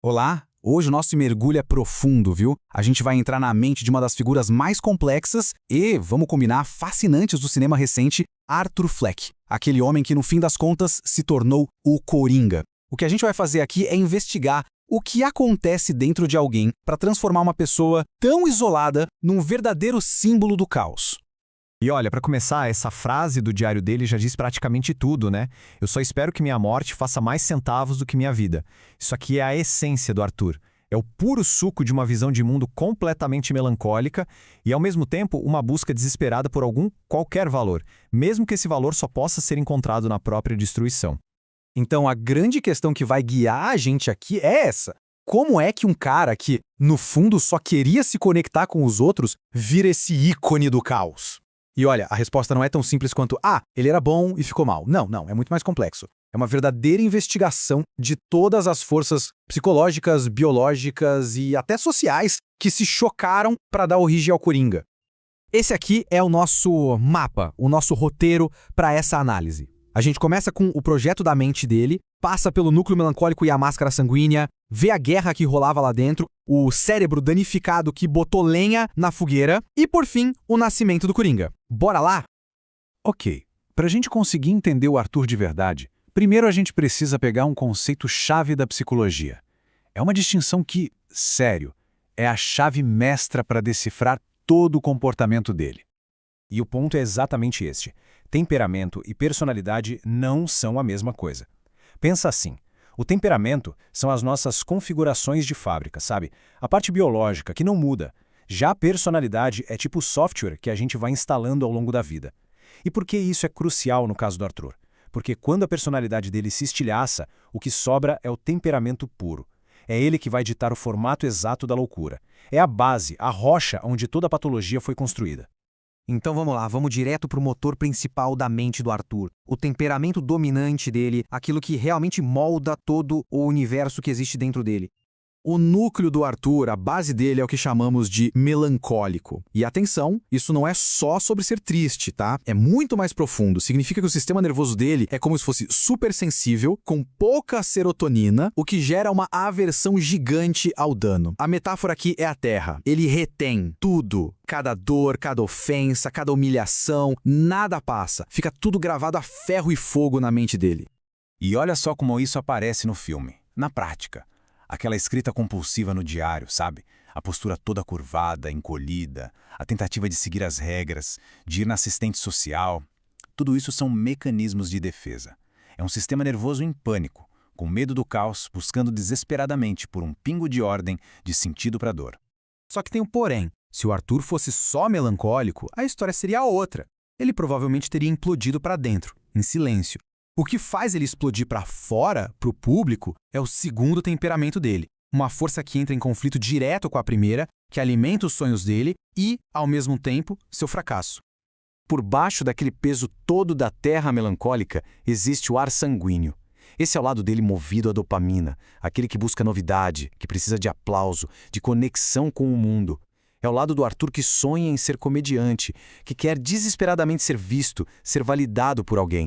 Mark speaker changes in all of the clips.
Speaker 1: Olá! Hoje o nosso mergulho é profundo, viu? A gente vai entrar na mente de uma das figuras mais complexas e, vamos combinar, fascinantes do cinema recente, Arthur Fleck. Aquele homem que, no fim das contas, se tornou o Coringa. O que a gente vai fazer aqui é investigar o que acontece dentro de alguém para transformar uma pessoa tão isolada num verdadeiro símbolo do caos.
Speaker 2: E olha, para começar, essa frase do diário dele já diz praticamente tudo, né? Eu só espero que minha morte faça mais centavos do que minha vida. Isso aqui é a essência do Arthur. É o puro suco de uma visão de mundo completamente melancólica e, ao mesmo tempo, uma busca desesperada por qualquer valor, mesmo que esse valor só possa ser encontrado na própria destruição.
Speaker 1: Então a grande questão que vai guiar a gente aqui é essa. Como é que um cara que, no fundo, só queria se conectar com os outros, vira esse ícone do caos? E olha, a resposta não é tão simples quanto ele era bom e ficou mal. Não, é muito mais complexo. É uma verdadeira investigação de todas as forças psicológicas, biológicas e até sociais que se chocaram para dar origem ao Coringa. Esse aqui é o nosso mapa, o nosso roteiro para essa análise. A gente começa com o projeto da mente dele, passa pelo núcleo melancólico e a máscara sanguínea, vê a guerra que rolava lá dentro, o cérebro danificado que botou lenha na fogueira e, por fim, o nascimento do Coringa. Bora lá?
Speaker 3: Ok, para a gente conseguir entender o Arthur de verdade, primeiro a gente precisa pegar um conceito-chave da psicologia. É uma distinção que, sério, é a chave mestra para decifrar todo o comportamento dele.
Speaker 2: E o ponto é exatamente este. Temperamento e personalidade não são a mesma coisa. Pensa assim, o temperamento são as nossas configurações de fábrica, sabe? A parte biológica, que não muda. Já a personalidade é tipo o software que a gente vai instalando ao longo da vida. E por que isso é crucial no caso do Arthur? Porque quando a personalidade dele se estilhaça, o que sobra é o temperamento puro. É ele que vai ditar o formato exato da loucura. É a base, a rocha onde toda a patologia foi construída.
Speaker 4: Então vamos lá, vamos direto para o motor principal da mente do Arthur. O temperamento dominante dele, aquilo que realmente molda todo o universo que existe dentro dele.
Speaker 1: O núcleo do Arthur, a base dele é o que chamamos de melancólico. E atenção, isso não é só sobre ser triste, tá? É muito mais profundo. Significa que o sistema nervoso dele é como se fosse super sensível, com pouca serotonina, o que gera uma aversão gigante ao dano. A metáfora aqui é a Terra. Ele retém tudo. Cada dor, cada ofensa, cada humilhação, nada passa. Fica tudo gravado a ferro e fogo na mente dele.
Speaker 5: E olha só como isso aparece no filme, na prática. Aquela escrita compulsiva no diário, sabe? A postura toda curvada, encolhida, a tentativa de seguir as regras, de ir na assistente social. Tudo isso são mecanismos de defesa. É um sistema nervoso em pânico, com medo do caos, buscando desesperadamente por um pingo de ordem, de sentido para a dor.
Speaker 1: Só que tem um porém. Se o Arthur fosse só melancólico, a história seria outra. Ele provavelmente teria implodido para dentro, em silêncio. O que faz ele explodir para fora, para o público, é o segundo temperamento dele. Uma força que entra em conflito direto com a primeira, que alimenta os sonhos dele e, ao mesmo tempo, seu fracasso.
Speaker 3: Por baixo daquele peso todo da terra melancólica, existe o ar sanguíneo. Esse é o lado dele movido à dopamina, aquele que busca novidade, que precisa de aplauso, de conexão com o mundo. É o lado do Arthur que sonha em ser comediante, que quer desesperadamente ser visto, ser validado por alguém.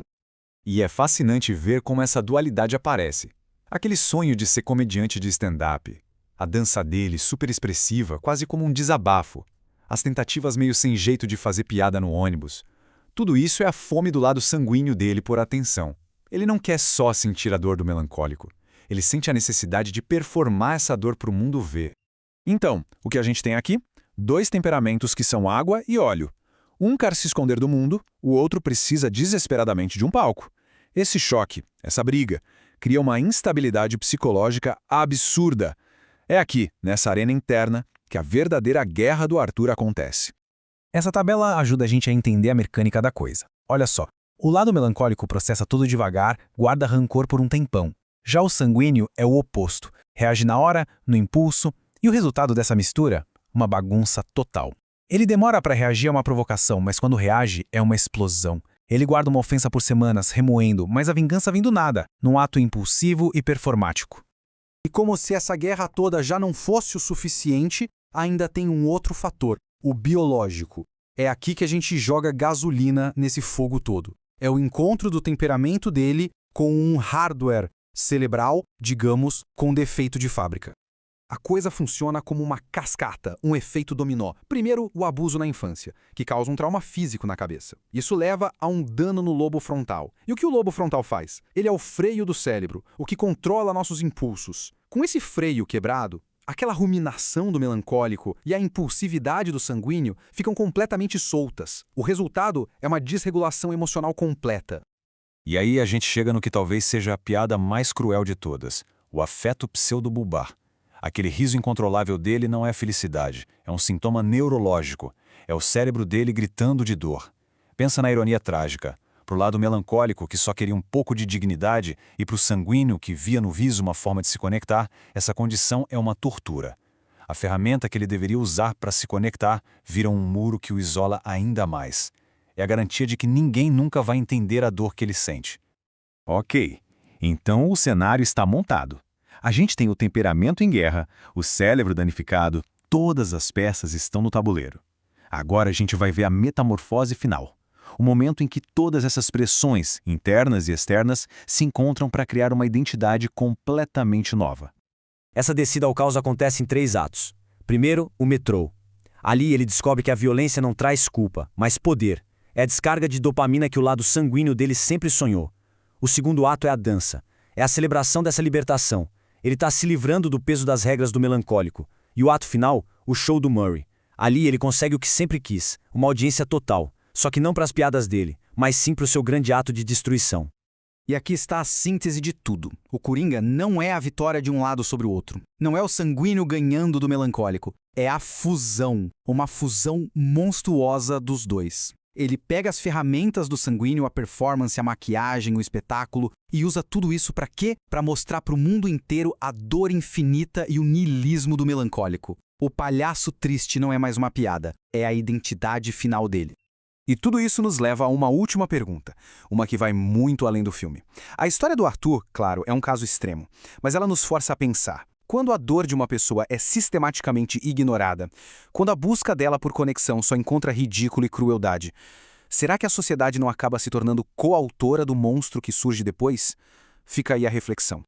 Speaker 3: E é fascinante ver como essa dualidade aparece. Aquele sonho de ser comediante de stand-up. A dança dele, super expressiva, quase como um desabafo. As tentativas meio sem jeito de fazer piada no ônibus. Tudo isso é a fome do lado sanguíneo dele por atenção. Ele não quer só sentir a dor do melancólico. Ele sente a necessidade de performar essa dor para o mundo ver.
Speaker 2: Então, o que a gente tem aqui? 2 temperamentos que são água e óleo. Um quer se esconder do mundo, o outro precisa desesperadamente de um palco. Esse choque, essa briga, cria uma instabilidade psicológica absurda. É aqui, nessa arena interna, que a verdadeira guerra do Arthur acontece.
Speaker 1: Essa tabela ajuda a gente a entender a mecânica da coisa. Olha só, o lado melancólico processa tudo devagar, guarda rancor por um tempão. Já o sanguíneo é o oposto, reage na hora, no impulso, e o resultado dessa mistura? Uma bagunça total. Ele demora para reagir a uma provocação, mas quando reage, é uma explosão. Ele guarda uma ofensa por semanas, remoendo, mas a vingança vem do nada, num ato impulsivo e performático. E como se essa guerra toda já não fosse o suficiente, ainda tem um outro fator, o biológico. É aqui que a gente joga gasolina nesse fogo todo. É o encontro do temperamento dele com um hardware,
Speaker 4: cerebral, digamos, com defeito de fábrica. A coisa funciona como uma cascata, um efeito dominó. Primeiro, o abuso na infância, que causa um trauma físico na cabeça. Isso leva a um dano no lobo frontal. E o que o lobo frontal faz? Ele é o freio do cérebro, o que controla nossos impulsos. Com esse freio quebrado, aquela ruminação do melancólico e a impulsividade do sanguíneo ficam completamente soltas. O resultado é uma desregulação emocional completa.
Speaker 2: E aí a gente chega no que talvez seja a piada mais cruel de todas, o afeto pseudobulbar. Aquele riso incontrolável dele não é felicidade, é um sintoma neurológico. É o cérebro dele gritando de dor. Pensa na ironia trágica. Pro lado melancólico, que só queria um pouco de dignidade, e pro sanguíneo, que via no riso uma forma de se conectar, essa condição é uma tortura. A ferramenta que ele deveria usar para se conectar vira um muro que o isola ainda mais. É a garantia de que ninguém nunca vai entender a dor que ele sente.
Speaker 5: Ok, então o cenário está montado. A gente tem o temperamento em guerra, o cérebro danificado, todas as peças estão no tabuleiro. Agora a gente vai ver a metamorfose final. O momento em que todas essas pressões, internas e externas, se encontram para criar uma identidade completamente nova.
Speaker 6: Essa descida ao caos acontece em 3 atos. Primeiro, o metrô. Ali ele descobre que a violência não traz culpa, mas poder. É a descarga de dopamina que o lado sanguíneo dele sempre sonhou. O segundo ato é a dança. É a celebração dessa libertação. Ele está se livrando do peso das regras do melancólico. E o ato final, o show do Murray. Ali ele consegue o que sempre quis, uma audiência total. Só que não para as piadas dele, mas sim para o seu grande ato de destruição.
Speaker 4: E aqui está a síntese de tudo. O Coringa não é a vitória de um lado sobre o outro. Não é o sanguíneo ganhando do melancólico. É a fusão. Uma fusão monstruosa dos dois. Ele pega as ferramentas do sanguíneo, a performance, a maquiagem, o espetáculo, e usa tudo isso para quê? Para mostrar para o mundo inteiro a dor infinita e o niilismo do melancólico. O palhaço triste não é mais uma piada, é a identidade final dele.
Speaker 3: E tudo isso nos leva a uma última pergunta, uma que vai muito além do filme. A história do Arthur, claro, é um caso extremo, mas ela nos força a pensar. Quando a dor de uma pessoa é sistematicamente ignorada, quando a busca dela por conexão só encontra ridículo e crueldade, será que a sociedade não acaba se tornando coautora do monstro que surge depois? Fica aí a reflexão.